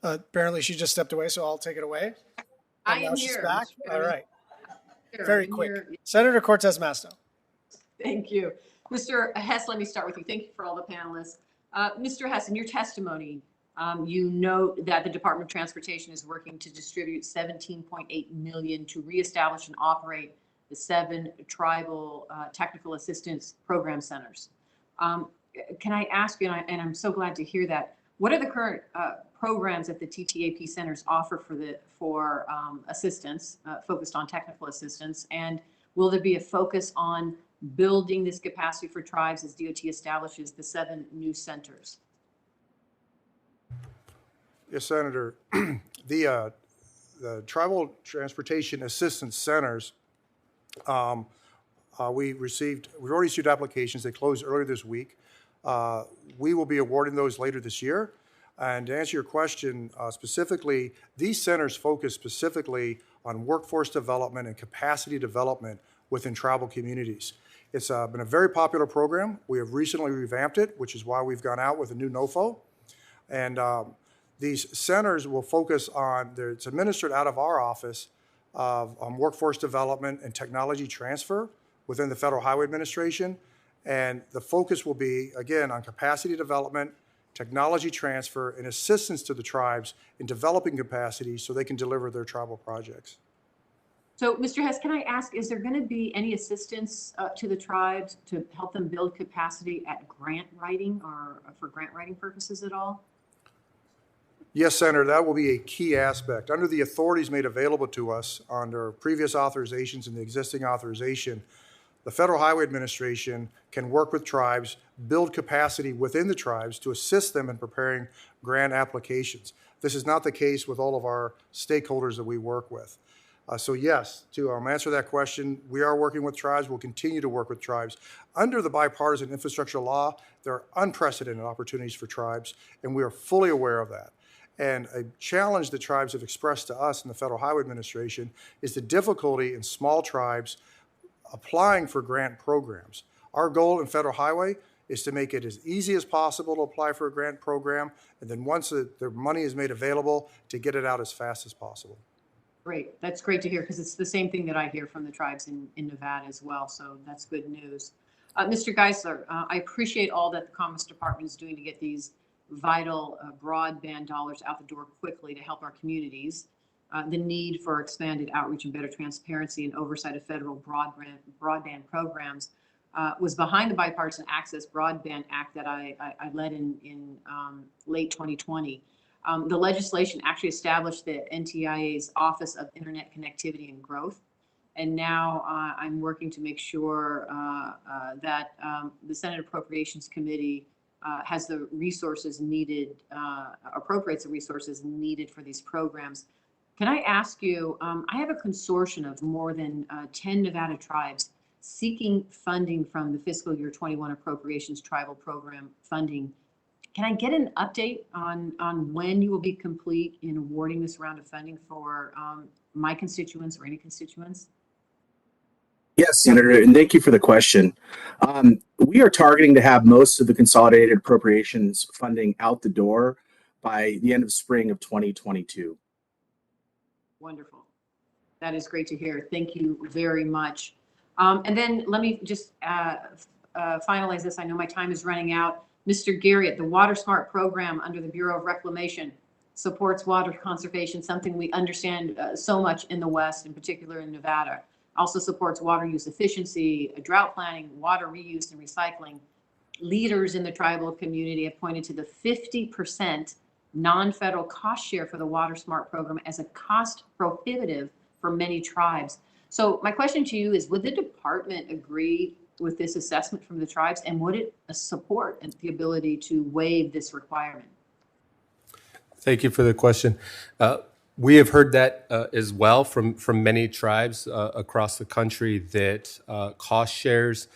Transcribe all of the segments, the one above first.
Apparently she just stepped away, so I'll take it away. I am here. Back. All right. Here, very quick. Here. Senator Cortez Masto. Thank you. Mr. Hess, let me start with you. Thank you for all the panelists. Mr. Hess, in your testimony, you note that the Department of Transportation is working to distribute $17.8 million to reestablish and operate the 7 tribal technical assistance program centers. Can I ask you, and I'm so glad to hear that, what are the current programs that the TTAP centers offer for assistance, focused on technical assistance? And will there be a focus on building this capacity for tribes as DOT establishes the 7 new centers? Yes, Senator. The Tribal Transportation Assistance Centers, we've already received applications. They closed earlier this week. We will be awarding those later this year. And to answer your question specifically, these centers focus specifically on workforce development and capacity development within tribal communities. It's been a very popular program. We have recently revamped it, which is why we've gone out with a new NOFO. And these centers will focus on, it's administered out of our office on workforce development and technology transfer within the Federal Highway Administration. And the focus will be, again, on capacity development, technology transfer, and assistance to the tribes in developing capacity so they can deliver their tribal projects. So, Mr. Hess, can I ask, is there going to be any assistance to the tribes to help them build capacity at grant writing or for grant writing purposes at all? Yes, Senator, that will be a key aspect. Under the authorities made available to us under previous authorizations and the existing authorization, the Federal Highway Administration can work with tribes, build capacity within the tribes to assist them in preparing grant applications. This is not the case with all of our stakeholders that we work with. So yes, to answer that question, we are working with tribes. We'll continue to work with tribes. Under the bipartisan infrastructure law, there are unprecedented opportunities for tribes, and we are fully aware of that. And a challenge that tribes have expressed to us in the Federal Highway Administration is the difficulty in small tribes applying for grant programs. Our goal in Federal Highway is to make it as easy as possible to apply for a grant program, and then once the money is made available, to get it out as fast as possible. Great. That's great to hear, because it's the same thing that I hear from the tribes in Nevada as well. So that's good news. Mr. Geisler, I appreciate all that the Commerce Department is doing to get these vital broadband dollars out the door quickly to help our communities. The need for expanded outreach and better transparency and oversight of federal broadband programs was behind the Bipartisan Access Broadband Act that I led in late 2020. The legislation actually established the NTIA's Office of Internet Connectivity and Growth. And now I'm working to make sure that the Senate Appropriations Committee has the resources needed, appropriates the resources needed for these programs. Can I ask you, I have a consortium of more than 10 Nevada tribes seeking funding from the fiscal year 21 appropriations tribal program funding. Can I get an update on when you will be complete in awarding this round of funding for my constituents or any constituents? Yes, Senator, and thank you for the question. We are targeting to have most of the consolidated appropriations funding out the door by the end of spring of 2022. Wonderful. That is great to hear. Thank you very much. And then let me just finalize this. I know my time is running out. Mr. Garriott, the Water Smart program under the Bureau of Reclamation supports water conservation, something we understand so much in the West, in particular in Nevada. Also supports water use efficiency, drought planning, water reuse and recycling. Leaders in the tribal community have pointed to the 50% non-federal cost share for the Water Smart program as a cost prohibitive for many tribes. So my question to you is, would the department agree with this assessment from the tribes, and would it support the ability to waive this requirement? Thank you for the question. We have heard that as well from many tribes across the country, that cost shares,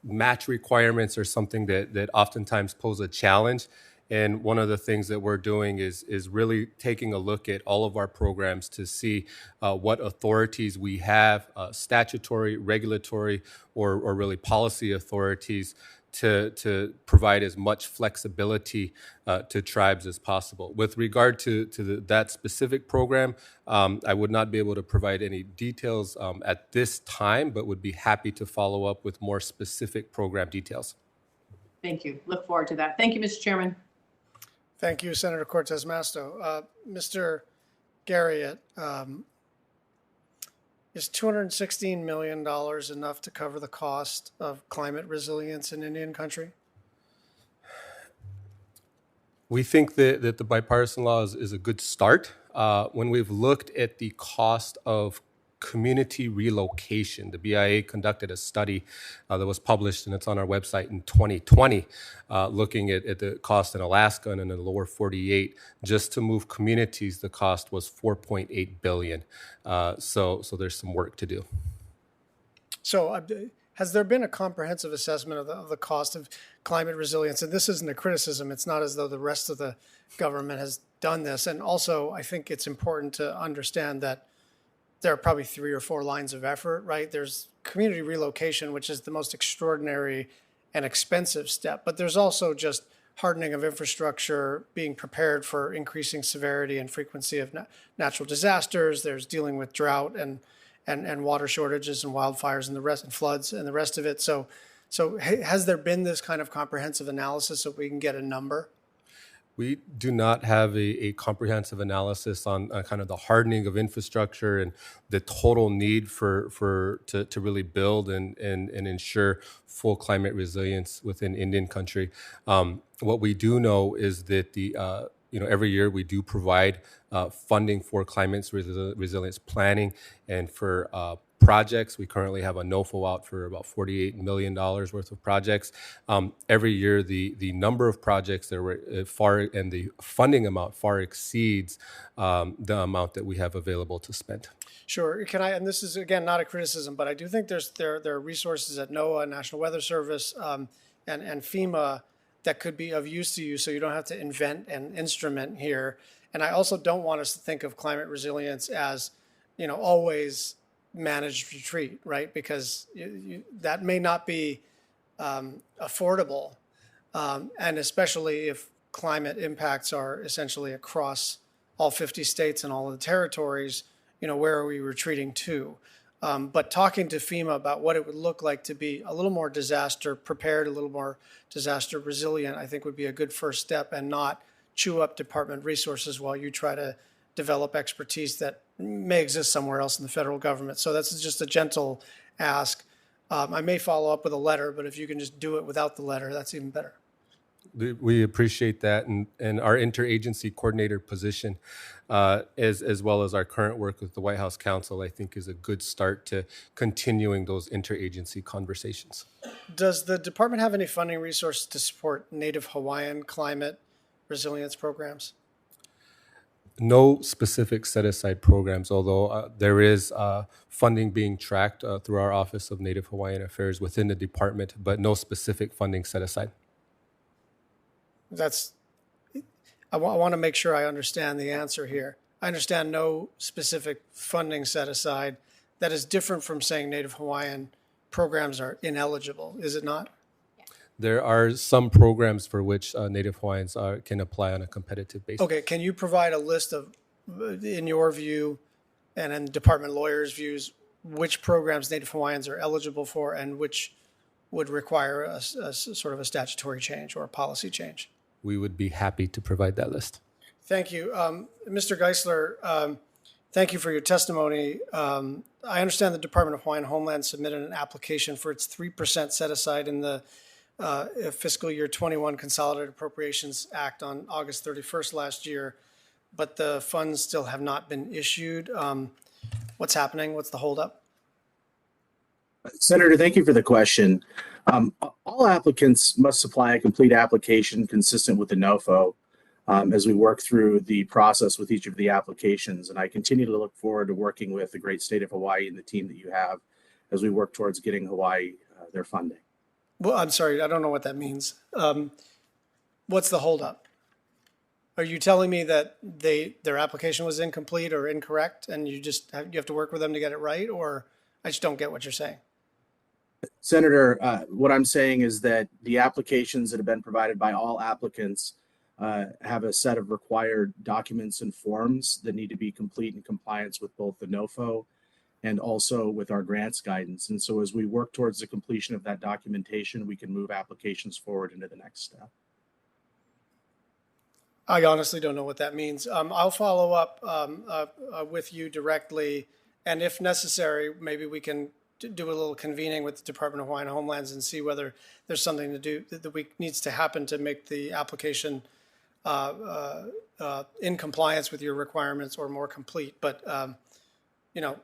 match requirements are something that oftentimes pose a challenge. And one of the things that we're doing is really taking a look at all of our programs to see what authorities we have, statutory, regulatory, or really policy authorities, to provide as much flexibility to tribes as possible. With regard to that specific program, I would not be able to provide any details at this time, but would be happy to follow up with more specific program details. Thank you. Look forward to that. Thank you, Mr. Chairman. Thank you, Senator Cortez Masto. Mr. Garriott, is $216 million enough to cover the cost of climate resilience in Indian country? We think that the bipartisan law is a good start. When we've looked at the cost of community relocation, the BIA conducted a study that was published, and it's on our website in 2020, looking at the cost in Alaska and in the lower 48. Just to move communities, the cost was $4.8 billion. So there's some work to do. So has there been a comprehensive assessment of the cost of climate resilience? And this isn't a criticism. It's not as though the rest of the government has done this. And also, I think it's important to understand that there are probably 3 or 4 lines of effort, right? There's community relocation, which is the most extraordinary and expensive step. But there's also just hardening of infrastructure, being prepared for increasing severity and frequency of natural disasters. There's dealing with drought and water shortages and wildfires and the rest, and floods and the rest of it. So has there been this kind of comprehensive analysis so we can get a number? We do not have a comprehensive analysis on kind of the hardening of infrastructure and the total need to really build and ensure full climate resilience within Indian country. What we do know is that every year we do provide funding for climate resilience planning and for projects. We currently have a NOFO out for about $48 million worth of projects. Every year, the number of projects that were and the funding amount far exceeds the amount that we have available to spend. Sure. And this is, again, not a criticism, but I do think there are resources at NOAA, National Weather Service, and FEMA that could be of use to you, so you don't have to invent an instrument here. And I also don't want us to think of climate resilience as, always managed retreat, right? Because that may not be affordable, and especially if climate impacts are essentially across all 50 states and all of the territories, where are we retreating to? But talking to FEMA about what it would look like to be a little more disaster prepared, a little more disaster resilient, I think would be a good first step, and not chew up department resources while you try to develop expertise that may exist somewhere else in the federal government. So that's just a gentle ask. I may follow up with a letter, but if you can just do it without the letter, that's even better. We appreciate that, and our interagency coordinator position, as well as our current work with the White House Counsel, I think is a good start to continuing those interagency conversations. Does the department have any funding resources to support Native Hawaiian climate resilience programs? No specific set-aside programs, although there is funding being tracked through our Office of Native Hawaiian Affairs within the department, but no specific funding set aside. I want to make sure I understand the answer here. I understand no specific funding set aside. That is different from saying Native Hawaiian programs are ineligible, is it not? There are some programs for which Native Hawaiians can apply on a competitive basis. Okay, can you provide a list of, in your view, and in department lawyers' views, which programs Native Hawaiians are eligible for and which would require a sort of a statutory change or a policy change? We would be happy to provide that list. Thank you. Mr. Geisler, thank you for your testimony. I understand the Department of Hawaiian Homeland submitted an application for its 3% set aside in the fiscal year 21 Consolidated Appropriations Act on August 31st last year, but the funds still have not been issued. What's happening? What's the holdup? Senator, thank you for the question. All applicants must supply a complete application consistent with the NOFO as we work through the process with each of the applications. And I continue to look forward to working with the great state of Hawaii and the team that you have as we work towards getting Hawaii their funding. Well, I'm sorry, I don't know what that means. What's the holdup? Are you telling me that their application was incomplete or incorrect and you have to work with them to get it right? Or I just don't get what you're saying. Senator, what I'm saying is that the applications that have been provided by all applicants have a set of required documents and forms that need to be complete in compliance with both the NOFO and also with our grants guidance. And so as we work towards the completion of that documentation, we can move applications forward into the next step. I honestly don't know what that means. I'll follow up with you directly, and if necessary, maybe we can do a little convening with the Department of Hawaiian Homelands and see whether there's something to do that needs to happen to make the application in compliance with your requirements or more complete. But you know,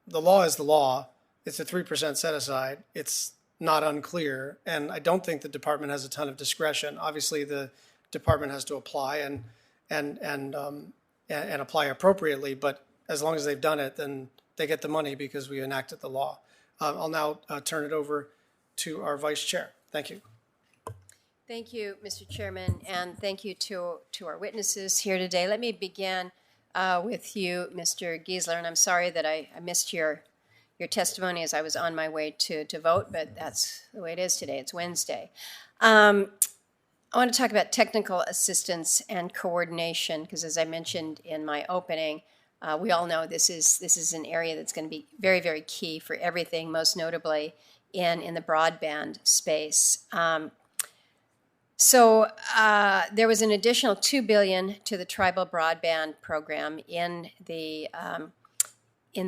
the law is the law. It's a 3% set aside. It's not unclear, and I don't think the department has a ton of discretion. Obviously, the department has to apply and apply appropriately. But as long as they've done it, then they get the money because we enacted the law. I'll now turn it over to our vice chair. Thank you. Thank you, Mr. Chairman, and thank you to our witnesses here today. Let me begin with you, Mr. Geisler, and I'm sorry that I missed your testimony as I was on my way to vote, but that's the way it is today. It's Wednesday. I want to talk about technical assistance and coordination because, as I mentioned in my opening, we all know this is an area that's going to be very, very key for everything, most notably in the broadband space. So there was an additional $2 billion to the tribal broadband program in the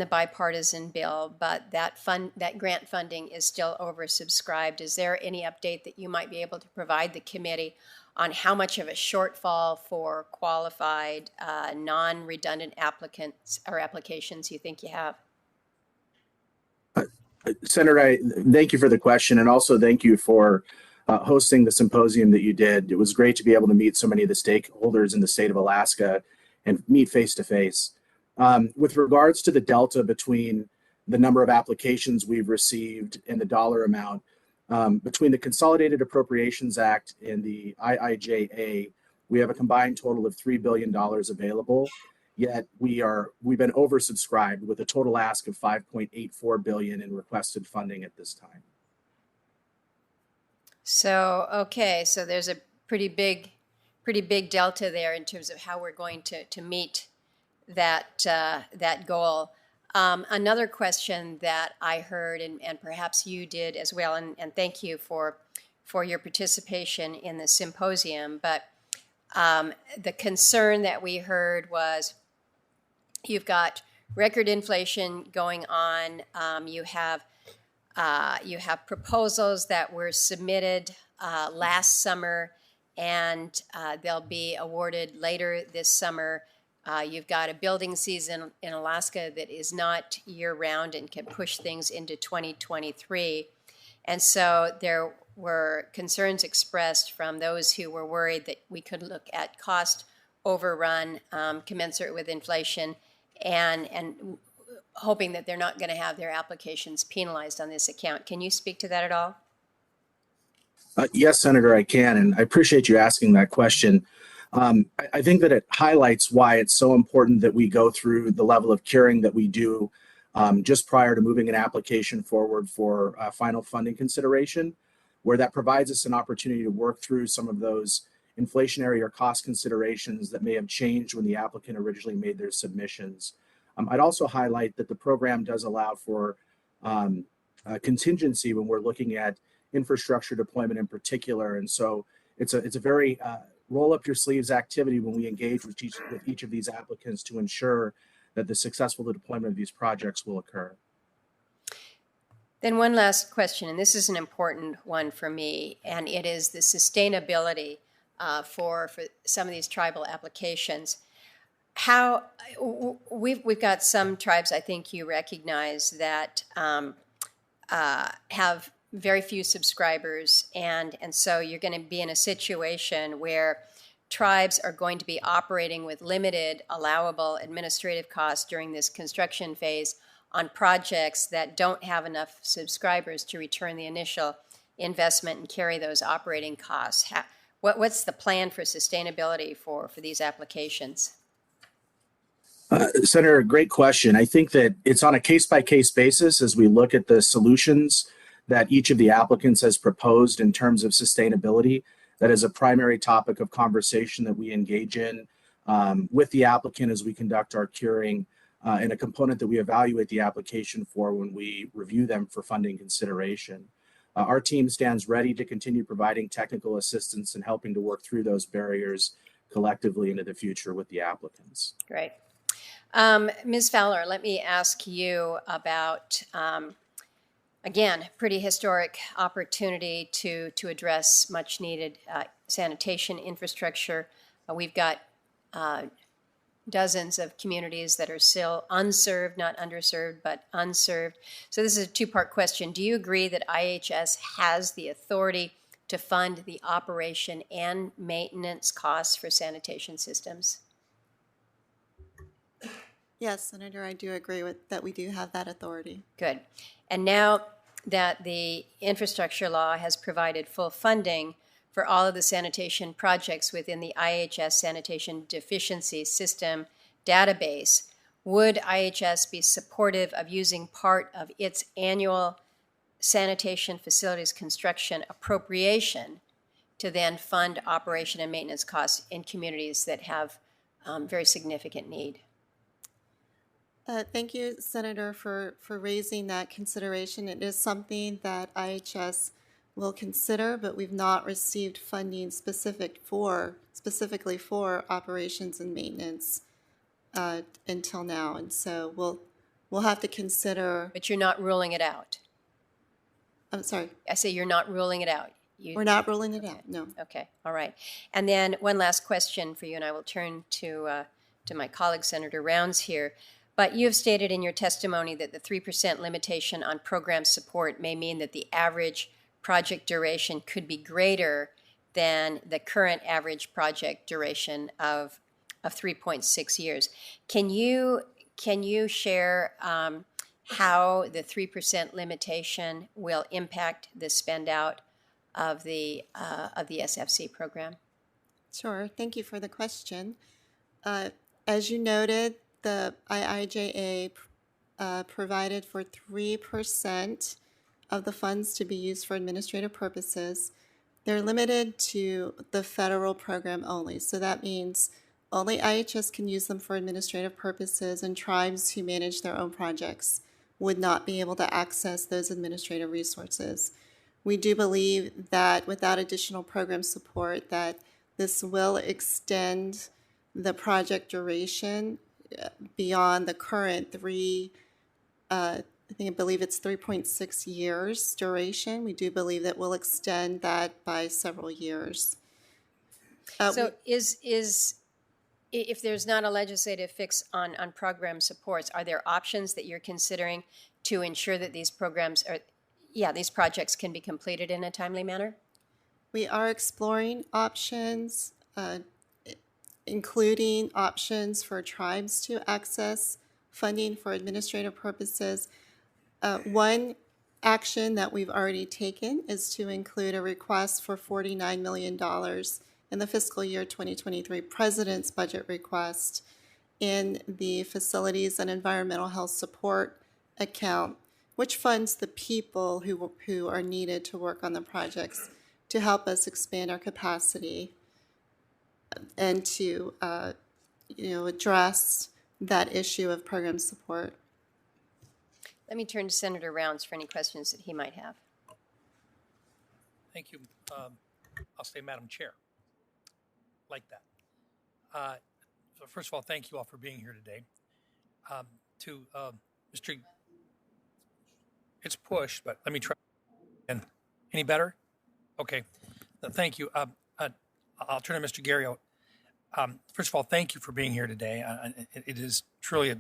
bipartisan bill, but that grant funding is still oversubscribed. Is there any update that you might be able to provide the committee on how much of a shortfall for qualified, non-redundant applicants or applications you think you have? Senator, thank you for the question, and also thank you for hosting the symposium that you did. It was great to be able to meet so many of the stakeholders in the state of Alaska and meet face to face. With regards to the delta between the number of applications we've received and the dollar amount, between the Consolidated Appropriations Act and the IIJA, we have a combined total of $3 billion available, yet we've been oversubscribed with a total ask of $5.84 billion in requested funding at this time. So, okay, so there's a pretty big delta there in terms of how we're going to meet that goal. Another question that I heard, and perhaps you did as well, and thank you for your participation in the symposium, but the concern that we heard was you've got record inflation going on. You have proposals that were submitted last summer, and they'll be awarded later this summer. You've got a building season in Alaska that is not year-round and can push things into 2023. And so there were concerns expressed from those who were worried that we could look at cost overrun commensurate with inflation and hoping that they're not going to have their applications penalized on this account. Can you speak to that at all? Yes, Senator, I can, and I appreciate you asking that question. I think that it highlights why it's so important that we go through the level of curing that we do just prior to moving an application forward for final funding consideration, where that provides us an opportunity to work through some of those inflationary or cost considerations that may have changed when the applicant originally made their submissions. I'd also highlight that the program does allow for contingency when we're looking at infrastructure deployment in particular, and so it's a very roll up your sleeves activity when we engage with each of these applicants to ensure that the successful deployment of these projects will occur. Then one last question, and this is an important one for me, and it is the sustainability for some of these tribal applications. How we've got some tribes, I think you recognize, that have very few subscribers, and so you're going to be in a situation where tribes are going to be operating with limited allowable administrative costs during this construction phase on projects that don't have enough subscribers to return the initial investment and carry those operating costs. What's the plan for sustainability for these applications? Senator, great question. I think that it's on a case-by-case basis as we look at the solutions that each of the applicants has proposed in terms of sustainability. That is a primary topic of conversation that we engage in with the applicant as we conduct our curing, and a component that we evaluate the application for when we review them for funding consideration. Our team stands ready to continue providing technical assistance and helping to work through those barriers collectively into the future with the applicants. Great. Ms. Fowler, let me ask you about, again, pretty historic opportunity to address much needed sanitation infrastructure. We've got dozens of communities that are still unserved, not underserved, but unserved. So this is a two-part question. Do you agree that IHS has the authority to fund the operation and maintenance costs for sanitation systems? Yes, Senator, I do agree with that. We do have that authority. Good. And now that the infrastructure law has provided full funding for all of the sanitation projects within the IHS Sanitation Deficiency System database, would IHS be supportive of using part of its annual sanitation facilities construction appropriation to then fund operation and maintenance costs in communities that have very significant need? Thank you, Senator, for raising that consideration. It is something that IHS will consider, but we've not received funding specifically for operations and maintenance until now, and so we'll have to consider. But you're not ruling it out. I'm sorry. I say you're not ruling it out. We're not ruling it out. No. Okay. All right. And then one last question for you, and I will turn to my colleague, Senator Rounds here. But you have stated in your testimony that the 3% limitation on program support may mean that the average project duration could be greater than the current average project duration of 3.6 years. Can you share how the 3% limitation will impact the spend out of the SFC program? Sure. Thank you for the question. As you noted, the IIJA provided for 3% of the funds to be used for administrative purposes. They're limited to the federal program only. So that means only IHS can use them for administrative purposes, and tribes who manage their own projects would not be able to access those administrative resources. We do believe that without additional program support, that this will extend the project duration beyond the current I believe it's 3.6 years duration. We do believe that we'll extend that by several years. So if there's not a legislative fix on program supports, are there options that you're considering to ensure that these these projects can be completed in a timely manner? We are exploring options, including options for tribes to access funding for administrative purposes. One action that we've already taken is to include a request for $49 million in the fiscal year 2023 President's budget request in the Facilities and Environmental Health Support account, which funds the people who are needed to work on the projects to help us expand our capacity and to address that issue of program support. Let me turn to Senator Rounds for any questions that he might have. Thank you. I'll say Madam Chair. Like that. So first of all, thank you all for being here today. To Mr. It's pushed, but let me try. And any better? Okay. Thank you. I'll turn to Mr. Garriott. First of all, thank you for being here today. It is truly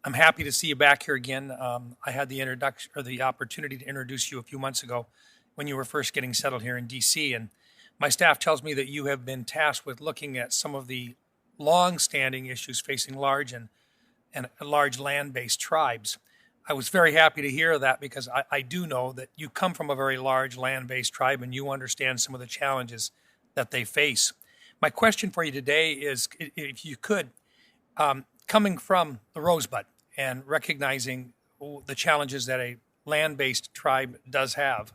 I'm happy to see you back here again. I had the opportunity to introduce you a few months ago when you were first getting settled here in DC, and my staff tells me that you have been tasked with looking at some of the long-standing issues facing large and large land-based tribes. I was very happy to hear that because I do know that you come from a very large land-based tribe and you understand some of the challenges that they face. My question for you today is, if you could, coming from the Rosebud and recognizing the challenges that a land-based tribe does have,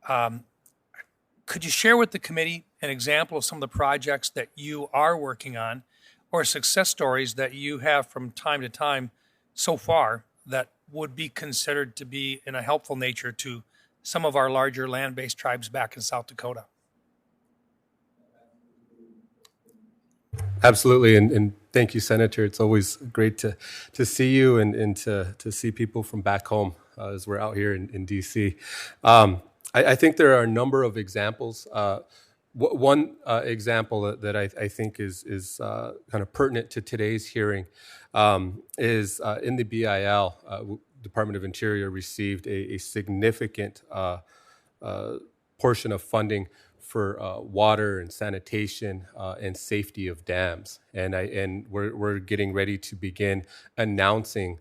Could you share with the committee an example of some of the projects that you are working on or success stories that you have from time to time so far that would be considered to be in a helpful nature to some of our larger land-based tribes back in South Dakota? Absolutely, and thank you, Senator. It's always great to see you and to see people from back home as we're out here in DC. I think there are a number of examples. One example that I think is kind of pertinent to today's hearing is in the BIL, Department of Interior received a significant portion of funding for water and sanitation and safety of dams, and we're getting ready to begin announcing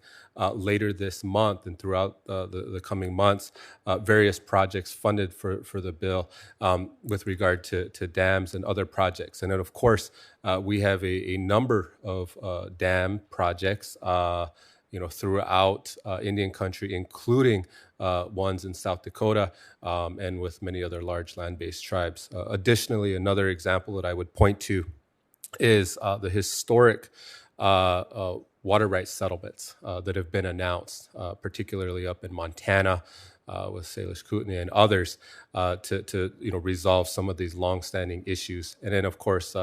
later this month and throughout the coming months various projects funded for the bill with regard to dams and other projects. And then, of course, we have a number of dam projects throughout Indian country, including ones in South Dakota and with many other large land-based tribes. Additionally, another example that I would point to is the historic water rights settlements that have been announced, particularly up in Montana with Salish Kootenai and others, to resolve some of these longstanding issues. And then, of course,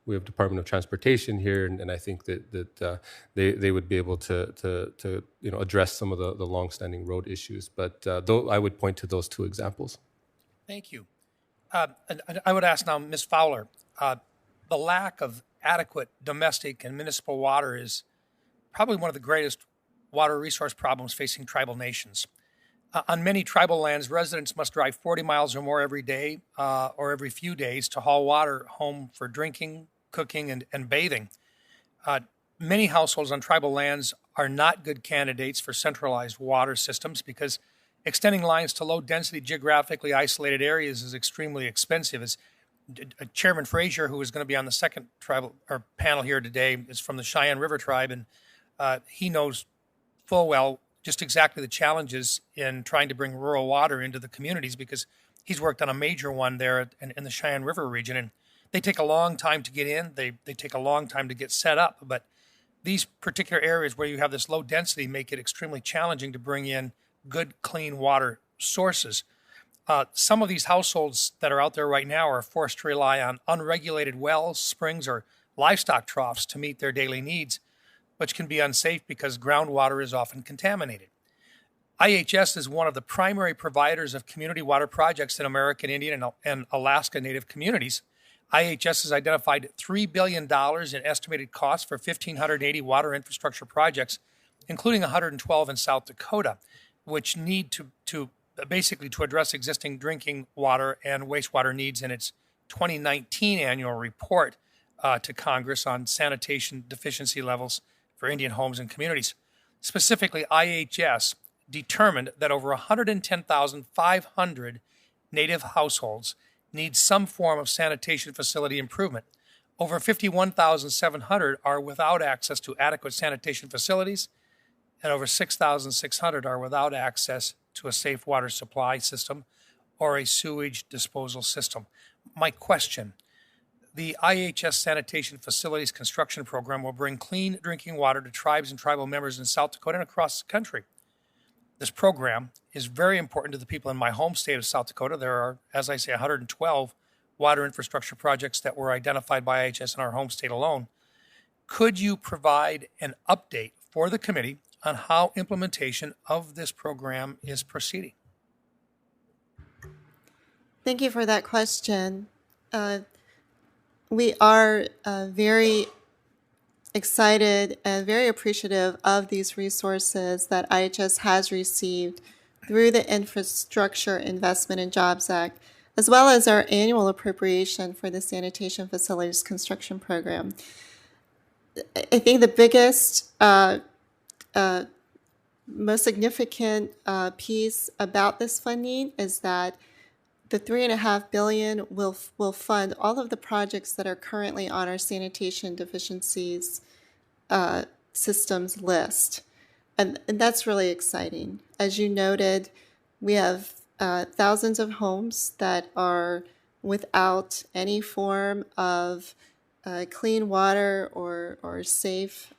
we have Department of Transportation here, and I think that they would be able to address some of the longstanding road issues. But though I would point to those two examples. Thank you. And I would ask now, Ms. Fowler, the lack of adequate domestic and municipal water is probably one of the greatest water resource problems facing tribal nations. On many tribal lands, residents must drive 40 miles or more every day or every few days to haul water home for drinking, cooking, and bathing. Many households on tribal lands are not good candidates for centralized water systems because extending lines to low-density, geographically isolated areas is extremely expensive. As Chairman Frazier, who is going to be on the second tribal or panel here today, is from the Cheyenne River Tribe, and he knows full well just exactly the challenges in trying to bring rural water into the communities because he's worked on a major one there in the Cheyenne River region, and they take a long time to get in. They take a long time to get set up, but these particular areas where you have this low density make it extremely challenging to bring in good, clean water sources. Some of these households that are out there right now are forced to rely on unregulated wells, springs, or livestock troughs to meet their daily needs, which can be unsafe because groundwater is often contaminated. IHS is one of the primary providers of community water projects in American Indian and Alaska Native communities. IHS has identified $3 billion in estimated costs for 1,580 water infrastructure projects, including 112 in South Dakota, which need to basically to address existing drinking water and wastewater needs in its 2019 annual report to Congress on sanitation deficiency levels for Indian homes and communities. Specifically, IHS determined that over 110,500 Native households need some form of sanitation facility improvement. Over 51,700 are without access to adequate sanitation facilities, and over 6,600 are without access to a safe water supply system or a sewage disposal system. My question: the IHS Sanitation Facilities Construction Program will bring clean drinking water to tribes and tribal members in South Dakota and across the country. This program is very important to the people in my home state of South Dakota. There are, as I say, 112 water infrastructure projects that were identified by IHS in our home state alone. Could you provide an update for the committee on how implementation of this program is proceeding? Thank you for that question. We are very excited and very appreciative of these resources that IHS has received through the Infrastructure Investment and Jobs Act, as well as our annual appropriation for the Sanitation Facilities Construction Program. I think the biggest, most significant piece about this funding is that the $3.5 billion will fund all of the projects that are currently on our sanitation deficiencies systems list. And that's really exciting. As you noted, we have thousands of homes that are without any form of clean water or safe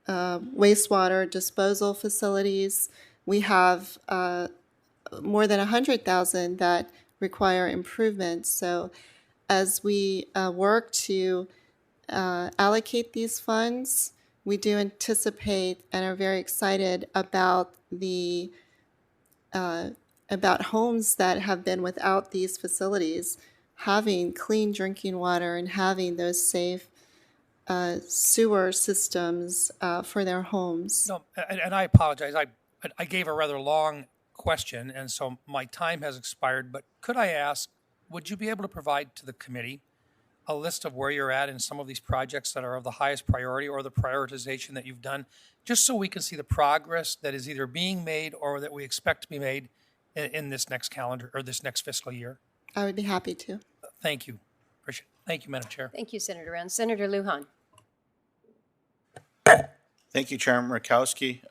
wastewater disposal facilities. We have more than 100,000 that require improvement. So as we work to allocate these funds, we do anticipate and are very excited about the about homes that have been without these facilities having clean drinking water and having those safe sewer systems for their homes. No, and I apologize. I gave a rather long question, and so my time has expired. But could I ask, would you be able to provide to the committee a list of where you're at in some of these projects that are of the highest priority or the prioritization that you've done, just so we can see the progress that is either being made or that we expect to be made in this next calendar or this next fiscal year? I would be happy to. Thank you. Appreciate it. Thank you, Madam Chair. Thank you, Senator Rounds. Senator Lujan. Thank you, Chairman Murkowski.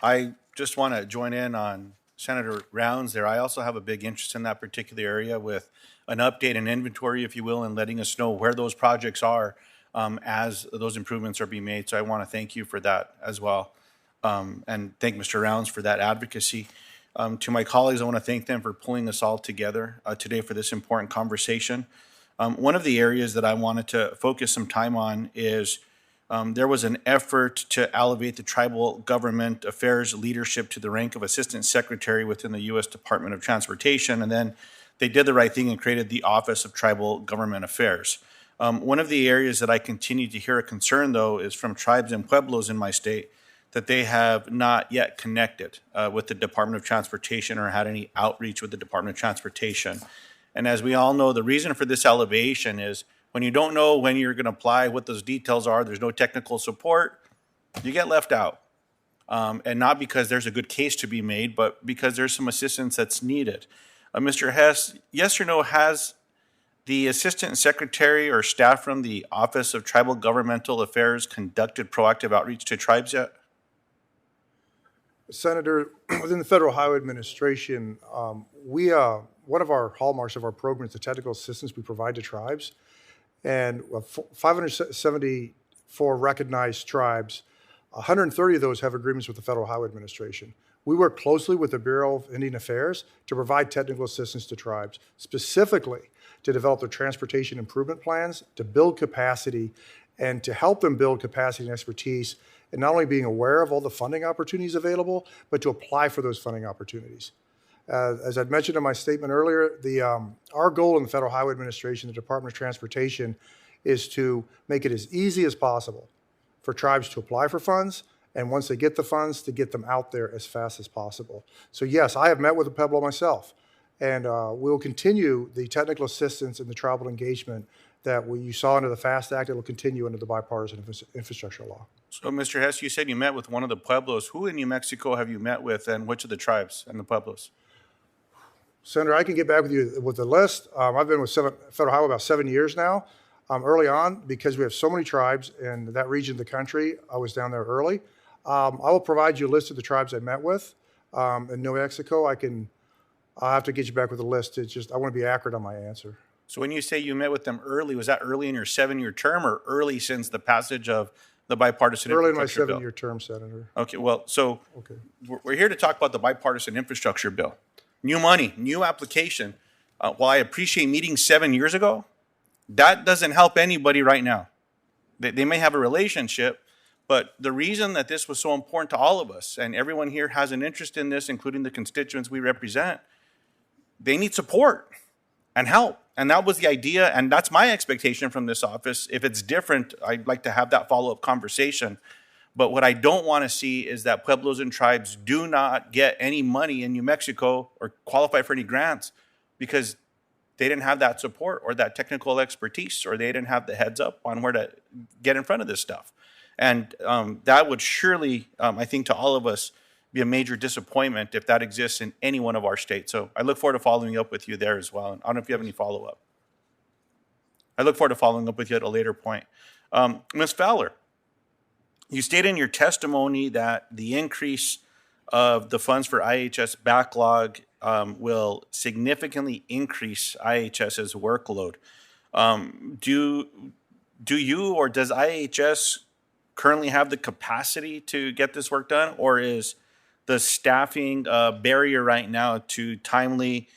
I just want to join in on Senator Rounds there. I also have a big interest in that particular area with an update and inventory, if you will, and letting us know where those projects are as those improvements are being made. So I want to thank you for that as well. And thank Mr. Rounds for that advocacy. To my colleagues, I want to thank them for pulling us all together today for this important conversation. One of the areas that I wanted to focus some time on is there was an effort to elevate the tribal government affairs leadership to the rank of assistant secretary within the U.S. Department of Transportation, and then they did the right thing and created the Office of Tribal Government Affairs. One of the areas that I continue to hear a concern, though, is from tribes and pueblos in my state that they have not yet connected with the Department of Transportation or had any outreach with the Department of Transportation. And as we all know, the reason for this elevation is when you don't know when you're going to apply, what those details are, there's no technical support, you get left out. And not because there's a good case to be made, but because there's some assistance that's needed. Mr. Hess, yes or no, has the Assistant Secretary or staff from the Office of Tribal Governmental Affairs conducted proactive outreach to tribes yet? Senator, within the Federal Highway Administration, one of our hallmarks of our program is the technical assistance we provide to tribes. And 574 recognized tribes, 130 of those have agreements with the Federal Highway Administration. We work closely with the Bureau of Indian Affairs to provide technical assistance to tribes, specifically to develop their transportation improvement plans, to build capacity, and to help them build capacity and expertise, and not only being aware of all the funding opportunities available, but to apply for those funding opportunities. As I'd mentioned in my statement earlier, our goal in the Federal Highway Administration, the Department of Transportation, is to make it as easy as possible for tribes to apply for funds, and once they get the funds, to get them out there as fast as possible. So yes, I have met with the Pueblo myself, and we'll continue the technical assistance and the tribal engagement that you saw under the FAST Act. It will continue under the bipartisan infrastructure law. So, Mr. Hess, you said you met with one of the Pueblos. Who in New Mexico have you met with, and which of the tribes and the Pueblos? Senator, I can get back with you with the list. I've been with Federal Highway about 7 years now. Early on, because we have so many tribes in that region of the country, I was down there early. I will provide you a list of the tribes I met with in New Mexico. I'll have to get you back with a list. It's just I want to be accurate on my answer. So when you say you met with them early, was that early in your 7-year term or early since the passage of the bipartisan early in my infrastructure bill? 7-year term, Senator. Okay, well, so we're here to talk about the bipartisan infrastructure bill. New money, new application. While I appreciate meetings 7 years ago, that doesn't help anybody right now. They may have a relationship, but the reason that this was so important to all of us, and everyone here has an interest in this, including the constituents we represent, they need support and help. And that was the idea, and that's my expectation from this office. If it's different, I'd like to have that follow-up conversation. But what I don't want to see is that pueblos and tribes do not get any money in New Mexico or qualify for any grants because they didn't have that support or that technical expertise, or they didn't have the heads up on where to get in front of this stuff. And that would surely, I think, to all of us, be a major disappointment if that exists in any one of our states. So I look forward to following up with you there as well. And I don't know if you have any follow-up. I look forward to following up with you at a later point. Ms. Fowler, you stated in your testimony that the increase of the funds for IHS backlog will significantly increase IHS's workload. Do you or does IHS currently have the capacity to get this work done, or is the staffing barrier right now to timely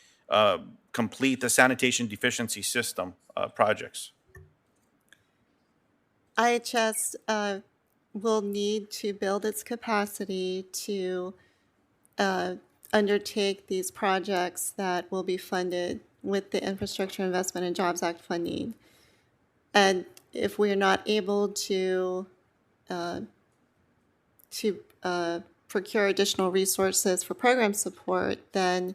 complete the sanitation deficiency system projects? IHS will need to build its capacity to undertake these projects that will be funded with the Infrastructure Investment and Jobs Act funding. And if we are not able to procure additional resources for program support, then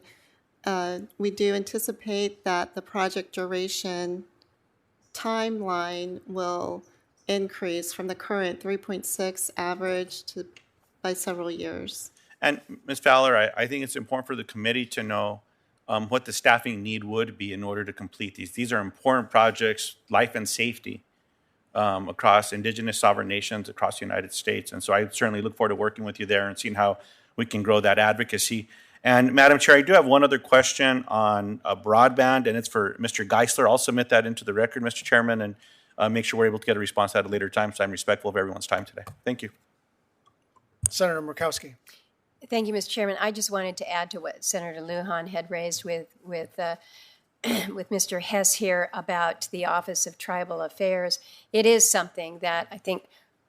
we do anticipate that the project duration timeline will increase from the current 3.6 average by several years. And Ms. Fowler, I think it's important for the committee to know what the staffing need would be in order to complete these. These are important projects, life and safety, across indigenous sovereign nations across the United States. And so I certainly look forward to working with you there and seeing how we can grow that advocacy. And Madam Chair, I do have one other question on broadband, and it's for Mr. Geisler. I'll submit that into the record, Mr. Chairman, and make sure we're able to get a response at a later time, so I'm respectful of everyone's time today. Thank you. Senator Murkowski. Thank you, Mr. Chairman. I just wanted to add to what Senator Lujan had raised with Mr. Hess here about the Office of Tribal Affairs. It is something that I think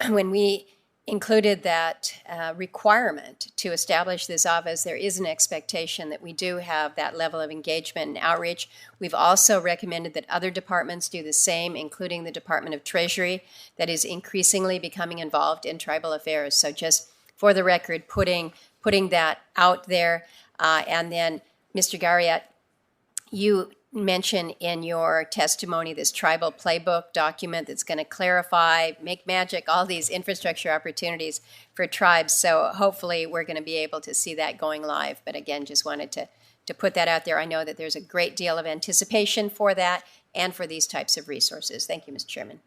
when we included that requirement to establish this office, there is an expectation that we do have that level of engagement and outreach. We've also recommended that other departments do the same, including the Department of Treasury, that is increasingly becoming involved in tribal affairs. So just for the record, putting that out there. And then, Mr. Garriott, you mentioned in your testimony this tribal playbook document that's going to clarify, make magic, all these infrastructure opportunities for tribes. So hopefully we're going to be able to see that going live. But again, just wanted to put that out there. I know that there's a great deal of anticipation for that and for these types of resources. Thank you, Mr. Chairman.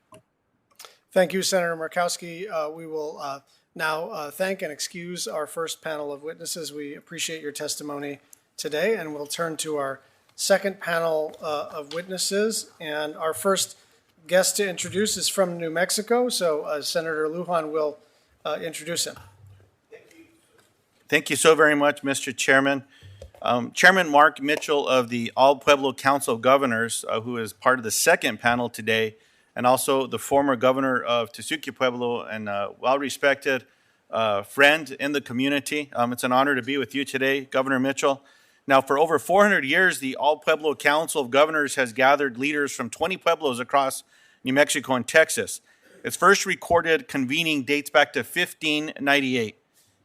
Thank you, Senator Murkowski. We will now thank and excuse our first panel of witnesses. We appreciate your testimony today, and we'll turn to our second panel of witnesses. And our first guest to introduce is from New Mexico, so Senator Lujan will introduce him. Thank you so very much, Mr. Chairman. Chairman Mark Mitchell of the All Pueblo Council of Governors, who is part of the second panel today, and also the former governor of Tesuque Pueblo and well-respected friend in the community. It's an honor to be with you today, Governor Mitchell. Now, for over 400 years, the All Pueblo Council of Governors has gathered leaders from 20 pueblos across New Mexico and Texas. Its first recorded convening dates back to 1598.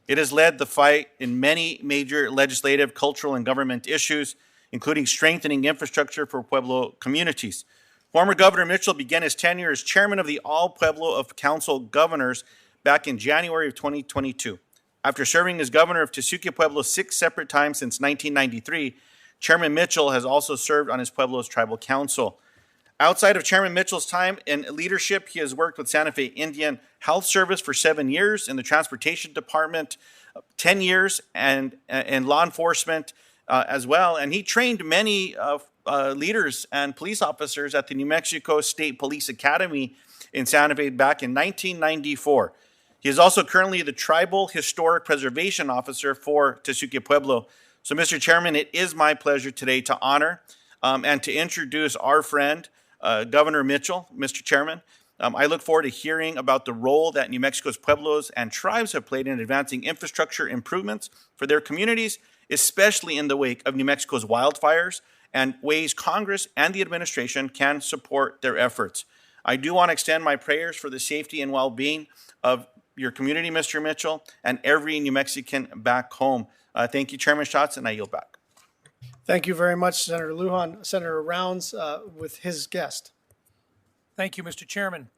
It has led the fight in many major legislative, cultural, and government issues, including strengthening infrastructure for Pueblo communities. Former Governor Mitchell began his tenure as chairman of the All Pueblo of Council Governors back in January of 2022. After serving as governor of Tesuque Pueblo 6 separate times since 1993, Chairman Mitchell has also served on his Pueblo's tribal council. Outside of Chairman Mitchell's time in leadership, he has worked with Santa Fe Indian Health Service for 7 years, in the Transportation Department 10 years, and law enforcement as well. And he trained many leaders and police officers at the New Mexico State Police Academy in Santa Fe back in 1994. He is also currently the Tribal Historic Preservation Officer for Tesuque Pueblo. So, Mr. Chairman, it is my pleasure today to honor and to introduce our friend, Governor Mitchell. Mr. Chairman, I look forward to hearing about the role that New Mexico's pueblos and tribes have played in advancing infrastructure improvements for their communities, especially in the wake of New Mexico's wildfires, and ways Congress and the administration can support their efforts. I do want to extend my prayers for the safety and well-being of your community, Mr. Mitchell, and every New Mexican back home. Thank you, Chairman Schatz, and I yield back. Thank you very much, Senator Lujan. Senator Rounds with his guest. Thank you, Mr. Chairman.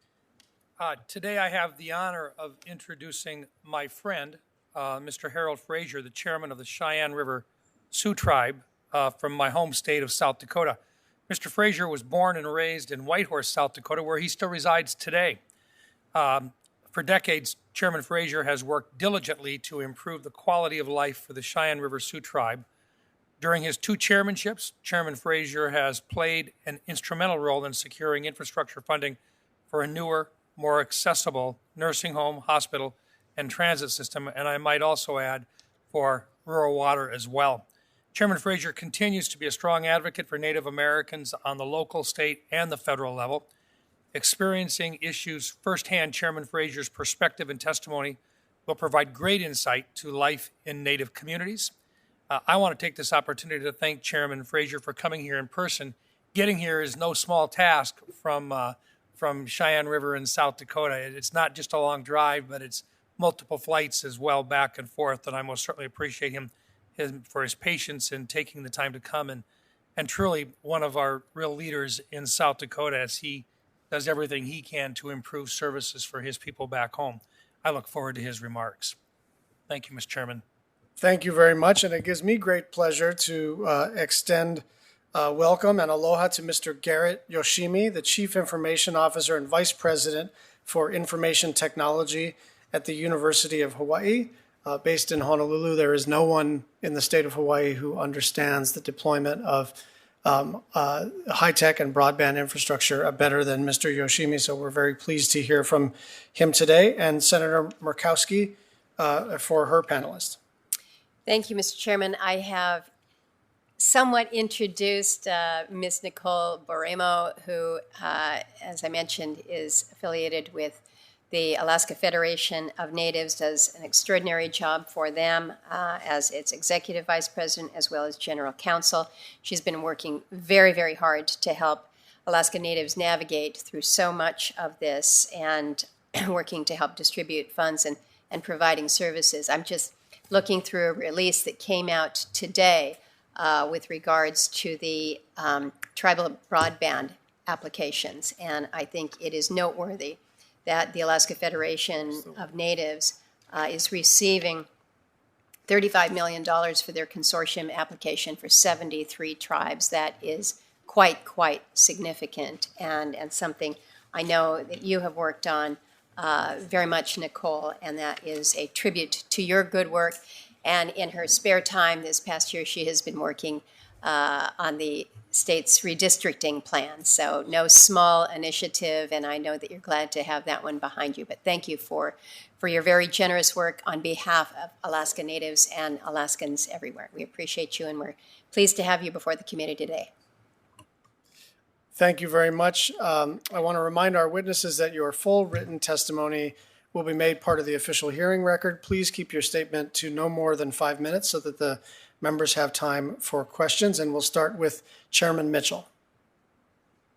Today I have the honor of introducing my friend, Mr. Harold Frazier, the chairman of the Cheyenne River Sioux Tribe from my home state of South Dakota. Mr. Frazier was born and raised in Whitehorse, South Dakota, where he still resides today. For decades, Chairman Frazier has worked diligently to improve the quality of life for the Cheyenne River Sioux Tribe. During his 2 chairmanships, Chairman Frazier has played an instrumental role in securing infrastructure funding for a newer, more accessible nursing home, hospital, and transit system, and I might also add for rural water as well. Chairman Frazier continues to be a strong advocate for Native Americans on the local, state, and the federal level. Experiencing issues firsthand, Chairman Frazier's perspective and testimony will provide great insight to life in Native communities. I want to take this opportunity to thank Chairman Frazier for coming here in person. Getting here is no small task from Cheyenne River in South Dakota. It's not just a long drive, but it's multiple flights as well, back and forth, and I most certainly appreciate him for his patience in taking the time to come, and truly one of our real leaders in South Dakota as he does everything he can to improve services for his people back home. I look forward to his remarks. Thank you, Mr. Chairman. Thank you very much, and it gives me great pleasure to extend welcome and aloha to Mr. Garriott Yoshimi, the Chief Information Officer and Vice President for Information Technology at the University of Hawaii. Based in Honolulu, there is no one in the state of Hawaii who understands the deployment of high-tech and broadband infrastructure better than Mr. Yoshimi, so we're very pleased to hear from him today, and Senator Murkowski for her panelist. Thank you, Mr. Chairman. I have somewhat introduced Ms. Nicole Borremo, who, as I mentioned, is affiliated with the Alaska Federation of Natives, does an extraordinary job for them as its executive vice president as well as general counsel. She's been working very, very hard to help Alaska Natives navigate through so much of this and working to help distribute funds and providing services. I'm just looking through a release that came out today with regards to the tribal broadband applications, and I think it is noteworthy that the Alaska Federation of Natives is receiving $35 million for their consortium application for 73 tribes. That is quite significant, and something I know that you have worked on very much, Nicole, and that is a tribute to your good work. And in her spare time this past year, she has been working on the state's redistricting plan. So no small initiative, and I know that you're glad to have that one behind you. But thank you for your very generous work on behalf of Alaska Natives and Alaskans everywhere. We appreciate you, and we're pleased to have you before the community today. Thank you very much. I want to remind our witnesses that your full written testimony will be made part of the official hearing record. Please keep your statement to no more than 5 minutes so that the members have time for questions. And we'll start with Chairman Mitchell.